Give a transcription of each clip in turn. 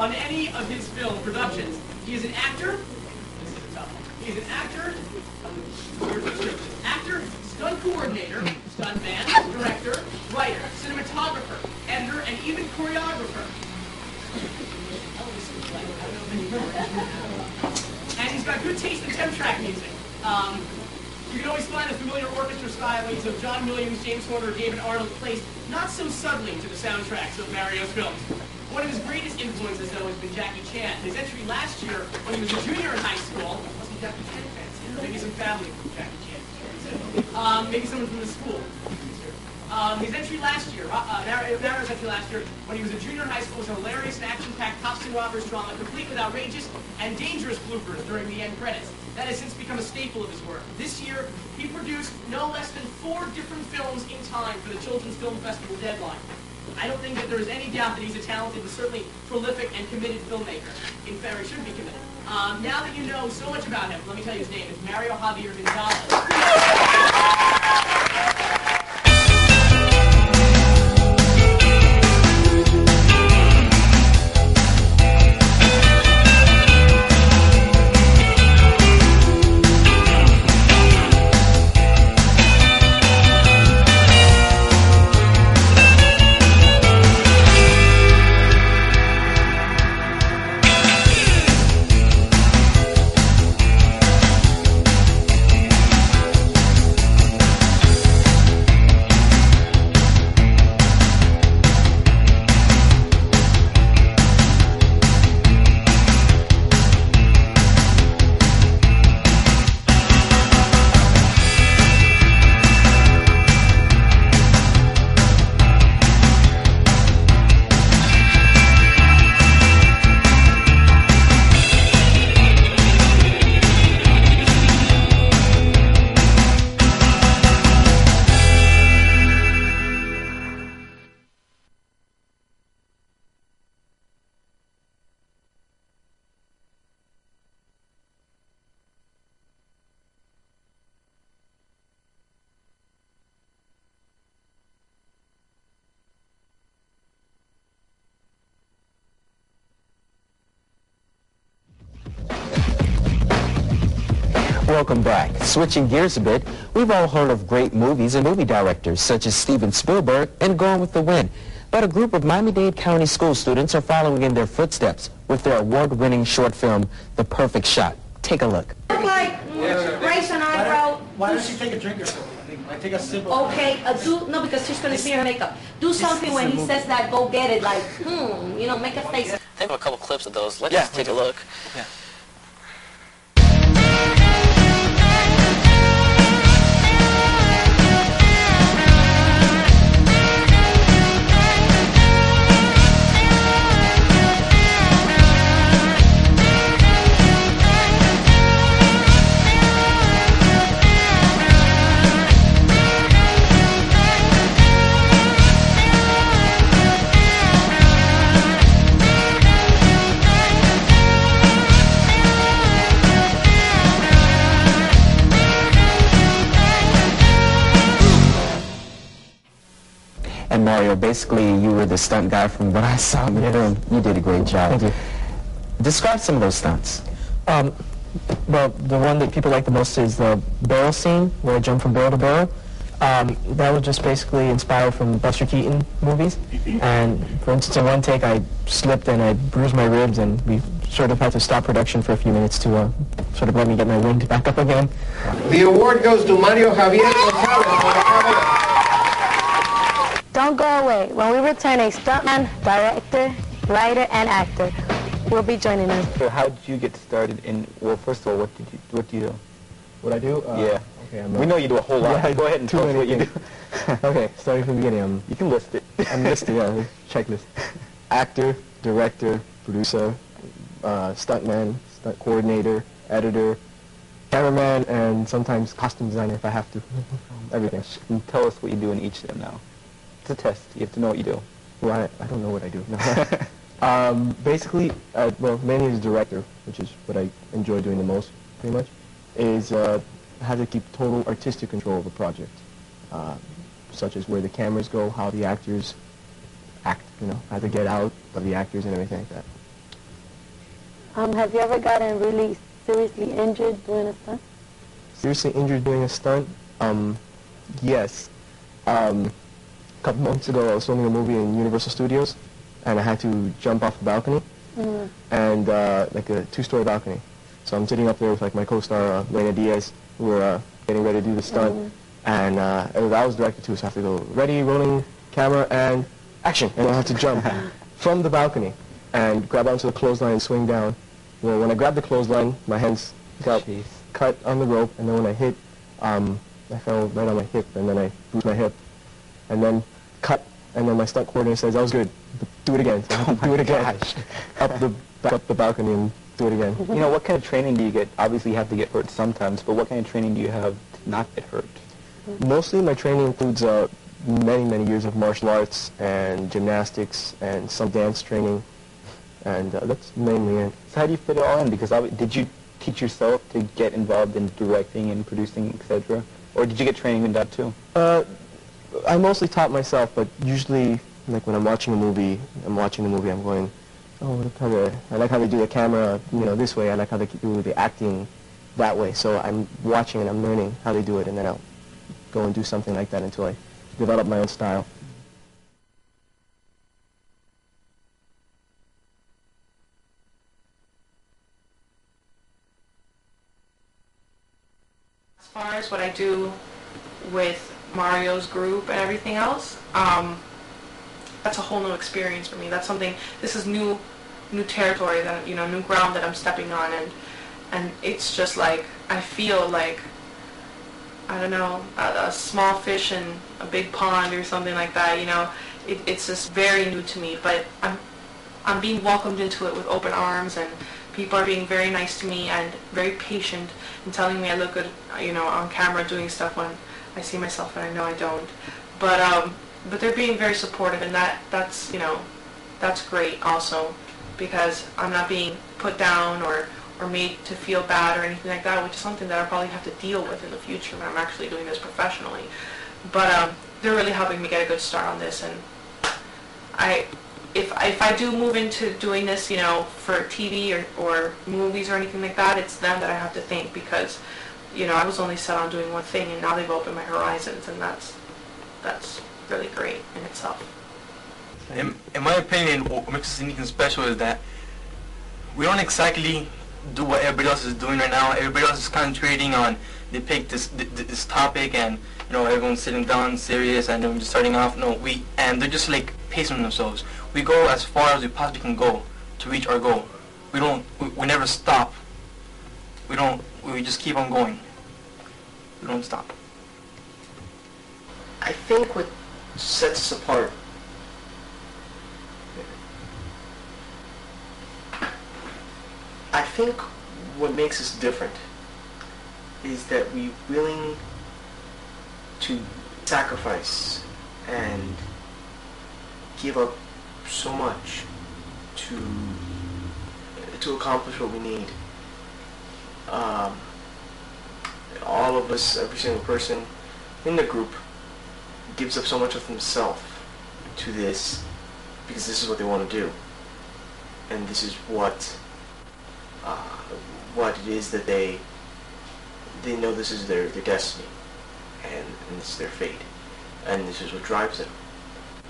on any of his film productions. He is an actor. This is a tough one. He is an actor. Actor, stunt coordinator, stuntman, director, writer, cinematographer, editor, and even choreographer. And he's got good taste in 10-track music. You can always find the familiar orchestra stylies of John Williams, James Horner, or David Arnold placed not so subtly to the soundtracks of Mario's films. One of his greatest influences, though, has been Jackie Chan. His entry last year, when he was a junior in high school, must be Jackie Chan fans here, maybe some family from Jackie Chan. Maybe someone from the school. His entry last year, Mario's entry last year, when he was a junior in high school, was a hilarious and action-packed cops and robbers drama, complete with outrageous and dangerous bloopers during the end credits. That has since become a staple of his work. This year, he produced no less than 4 different films in time for the Children's Film Festival deadline. I don't think that there is any doubt that he's a talented and certainly prolific and committed filmmaker. In fact, he should be committed. Now that you know so much about him, let me tell you his name. It's Mario Javier Gonzalez. Welcome back. Switching gears a bit, we've all heard of great movies and movie directors such as Steven Spielberg and Gone with the Wind. But a group of Miami-Dade County school students are following in their footsteps with their award-winning short film, The Perfect Shot. Take a look. Like raise an eyebrow. Why don't you take a drink or something? Like take a sip of... Okay, no, because she's gonna smear her makeup. Do something when he says that, go get it, like, you know, make a face. I think of a couple clips of those. Let's just take a look. Yeah. And Mario, basically you were the stunt guy from what I saw in the film. You did a great job. Thank you. Describe some of those stunts. Well, the one that people like the most is the barrel scene, where I jump from barrel to barrel. That was just basically inspired from Buster Keaton movies. And for instance, in one take I slipped and I bruised my ribs, and we sort of had to stop production for a few minutes to sort of let me get my wind back up again. The award goes to Mario Javier Gonzalez. Don't go away. When we return, a stuntman, director, writer, and actor will be joining us. So how did you get started in, well, first of all, what do you do? What I do? Yeah. Okay, we know you do a whole lot. Yeah, Go ahead and tell us what you do. Okay, starting from the beginning. You can list it. I'm listed, yeah, checklist. Actor, director, producer, stuntman, stunt coordinator, editor, cameraman, and sometimes costume designer if I have to. Everything. And tell us what you do in each of them now. It's a test. You have to know what you do. Well, I don't know what I do. No. Basically, well, mainly as a director, which is what I enjoy doing the most, pretty much, is how to keep total artistic control of a project, such as where the cameras go, how the actors act, you know, how to get out of the actors and everything like that. Have you ever gotten really seriously injured doing a stunt? Seriously injured doing a stunt? Yes. A couple months ago, I was filming a movie in Universal Studios, and I had to jump off the balcony, and like a 2-story balcony. So I'm sitting up there with like my co-star Lena Diaz. We're getting ready to do the stunt, and I was directed to, so I have to go ready, rolling camera, and action. And I have to jump from the balcony and grab onto the clothesline and swing down. Well, when I grabbed the clothesline, my hands got cut on the rope, and then when I hit, I fell right on my hip, and then I bruised my hip, and then cut, and then my stunt coordinator says, that was good, but do it again. So I have to do it again, up the balcony and do it again. You know, what kind of training do you get? Obviously you have to get hurt sometimes, but what kind of training do you have to not get hurt? Mostly my training includes many years of martial arts and gymnastics and some dance training, and that's mainly it. So how do you fit it all in? Because did you teach yourself to get involved in directing and producing, etc.? Or did you get training in that too? I mostly taught myself, but usually, like when I'm watching the movie, I'm going, oh, I like how they do the camera, this way. I like how they do the acting that way. So I'm watching and I'm learning how they do it, and then I'll go and do something like that until I develop my own style. As far as what I do with Mario's group and everything else, that's a whole new experience for me. That's something, this is new territory, that new ground that I'm stepping on, and it's just like, I feel like, I don't know, a small fish in a big pond or something like that, it's just very new to me, but I'm being welcomed into it with open arms, and people are being very nice to me and very patient and telling me I look good, on camera doing stuff when I see myself and I know I don't. But they're being very supportive, and that's great also, because I'm not being put down or made to feel bad or anything like that, which is something that I'll probably have to deal with in the future when I'm actually doing this professionally. But they're really helping me get a good start on this, and if I do move into doing this, for TV or movies or anything like that, it's them that I have to thank, because, I was only set on doing one thing, and now they've opened my horizons, and that's really great in itself. In my opinion, what makes us unique and special is that we don't exactly do what everybody else is doing right now. Everybody else is concentrating on, they pick this topic, and everyone's sitting down serious, and then just starting off. And they're just like pacing themselves. We go as far as we possibly can go to reach our goal. We never stop. We just keep on going. We don't stop. I think what sets us apart what makes us different is that we're willing to sacrifice and give up so much to accomplish what we need. All of us, every single person in the group, gives up so much of themselves to this because this is what they want to do, and this is what it is that they know this is their destiny, and this is their fate, and this is what drives them.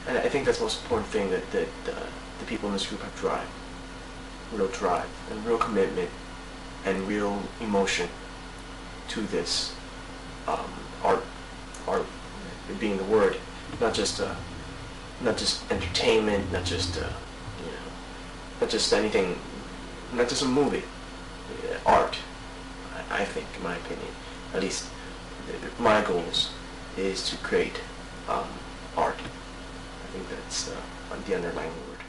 And I think that's the most important thing, that the people in this group have drive, real drive, and real commitment, and real emotion to this art being the word, not just entertainment, not just anything, not just a movie, art. I think, in my opinion, at least my goals is to create art. I think that's the underlying word.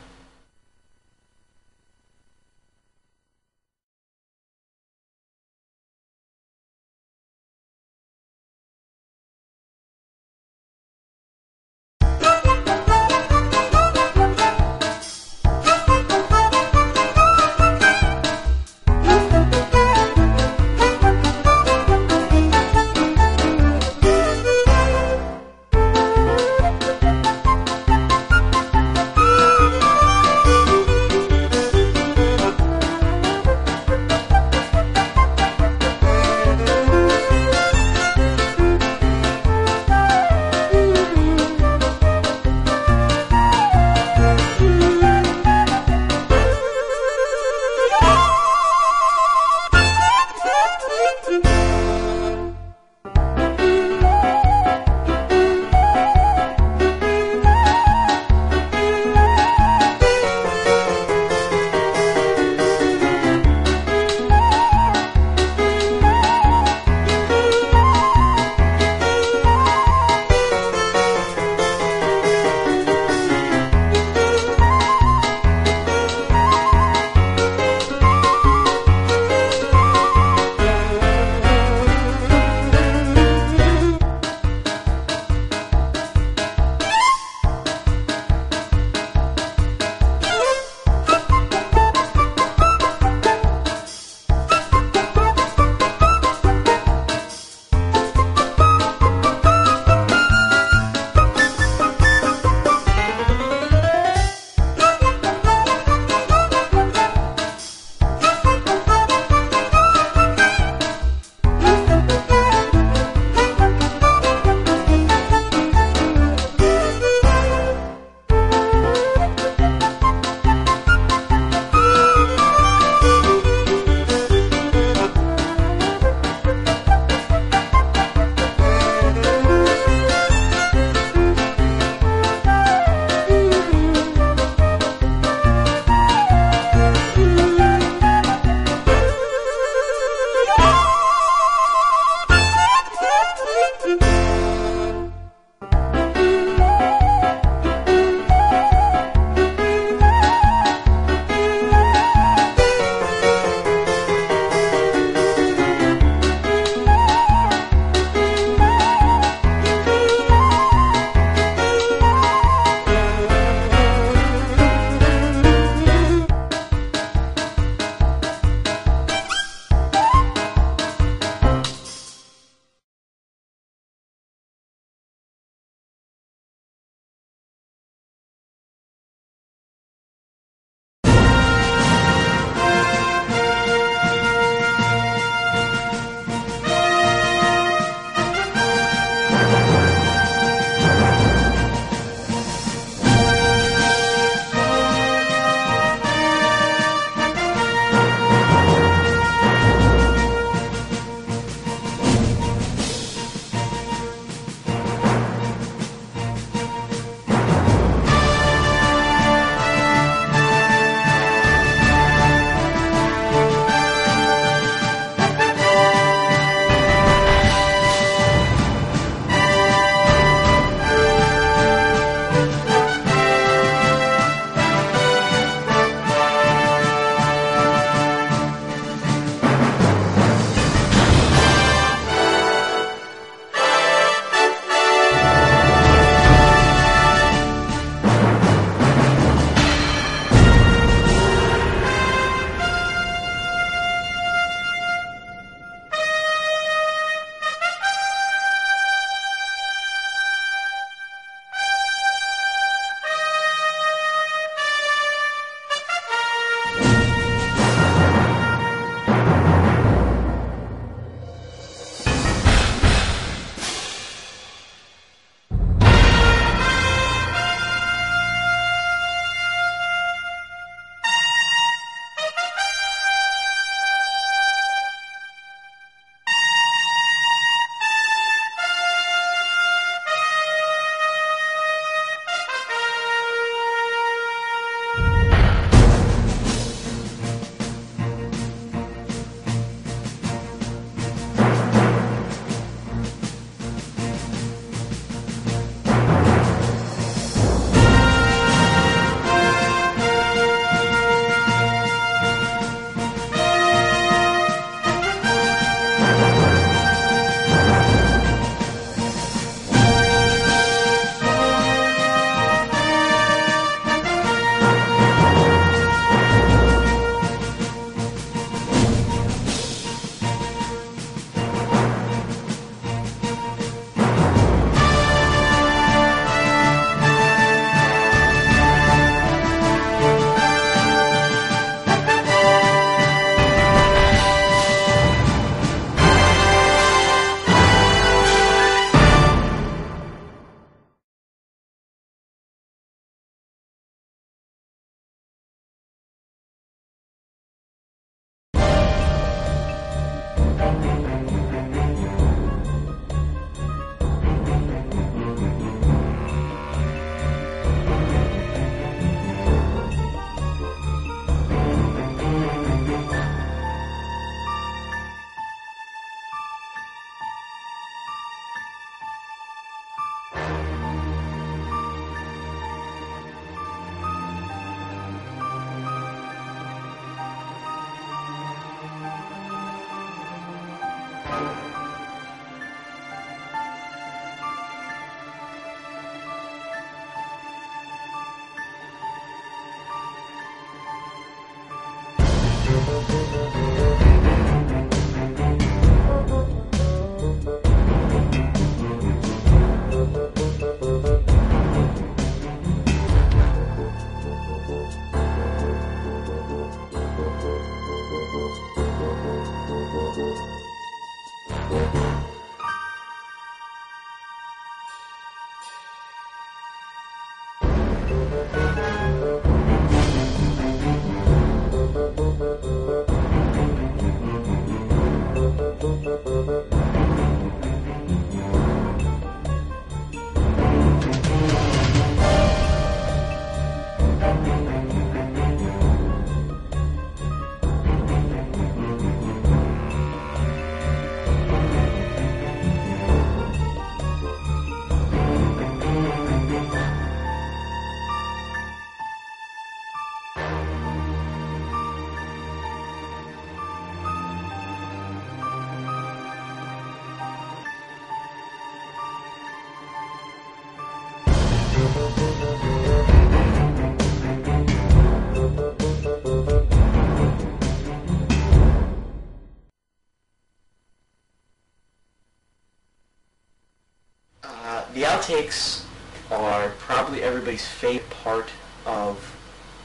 The outtakes are probably everybody's favorite part of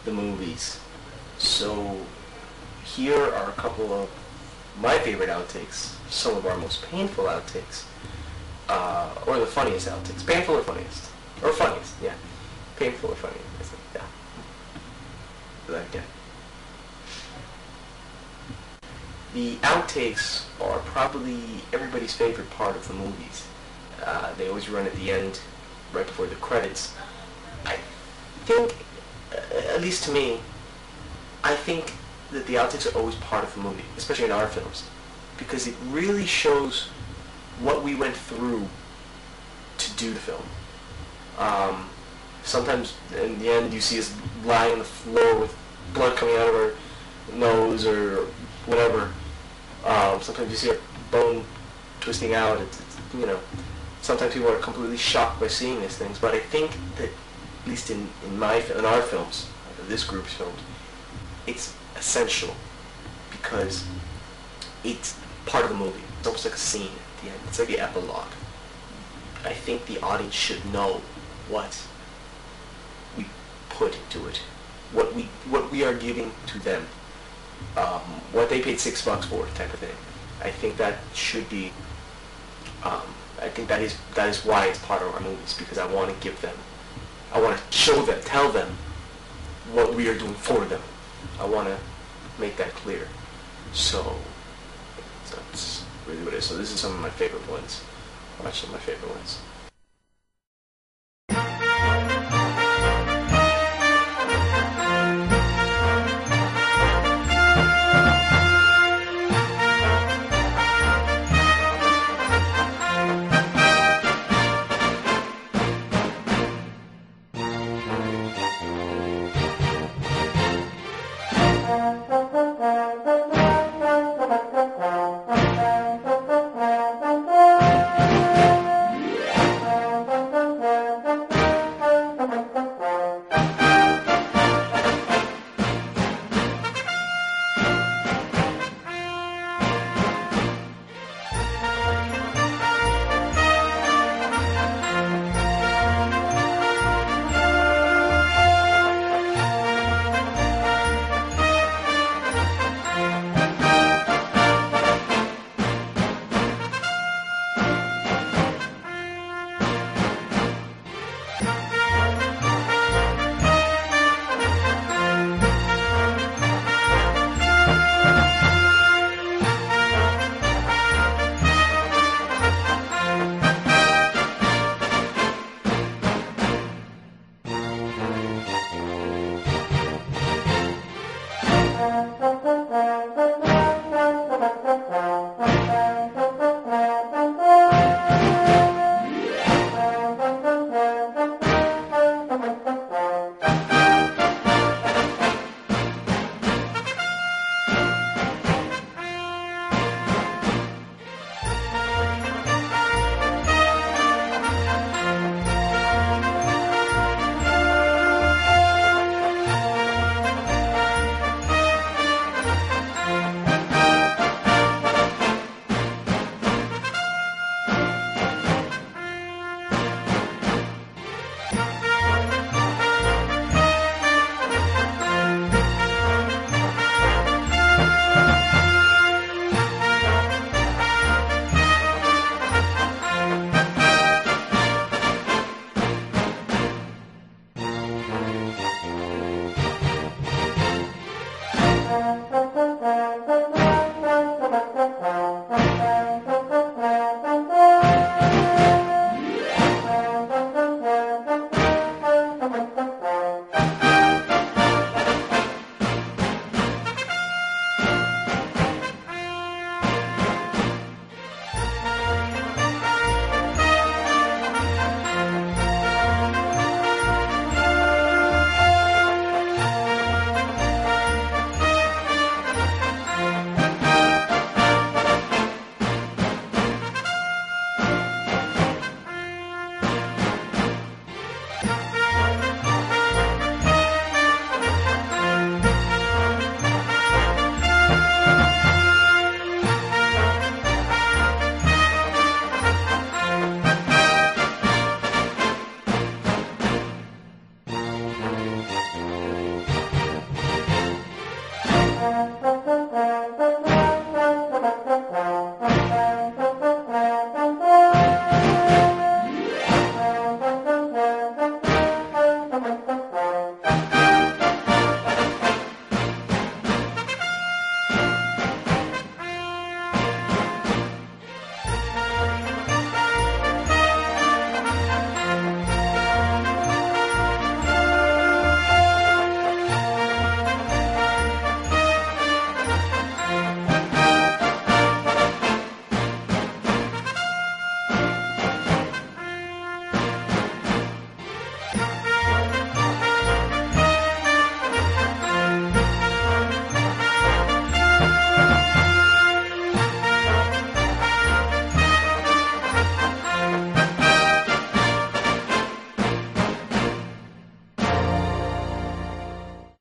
the movies. So here are a couple of my favorite outtakes, some of our most painful outtakes, or the funniest outtakes. Painful or funniest? Or funniest, yeah. Painful or funniest, yeah. That again. The outtakes are probably everybody's favorite part of the movies. They always run at the end, right before the credits. I think, at least to me, I think that the outtakes are always part of the movie, especially in our films, because it really shows what we went through to do the film. Sometimes in the end you see us lying on the floor with blood coming out of our nose or whatever. Sometimes you see a bone twisting out. It's, you know, sometimes people are completely shocked by seeing these things. But I think that, at least in our films, this group's films, it's essential because it's part of the movie. It's almost like a scene at the end. It's like the epilogue. I think the audience should know what we put into it, what we are giving to them, what they paid $6 for, type of thing. I think that should be. I think that is why it's part of our movies, because I want to give them, I want to show them, tell them what we are doing for them. I want to make that clear. So that's really what it is. So this is some of my favorite ones. Watch some of my favorite ones.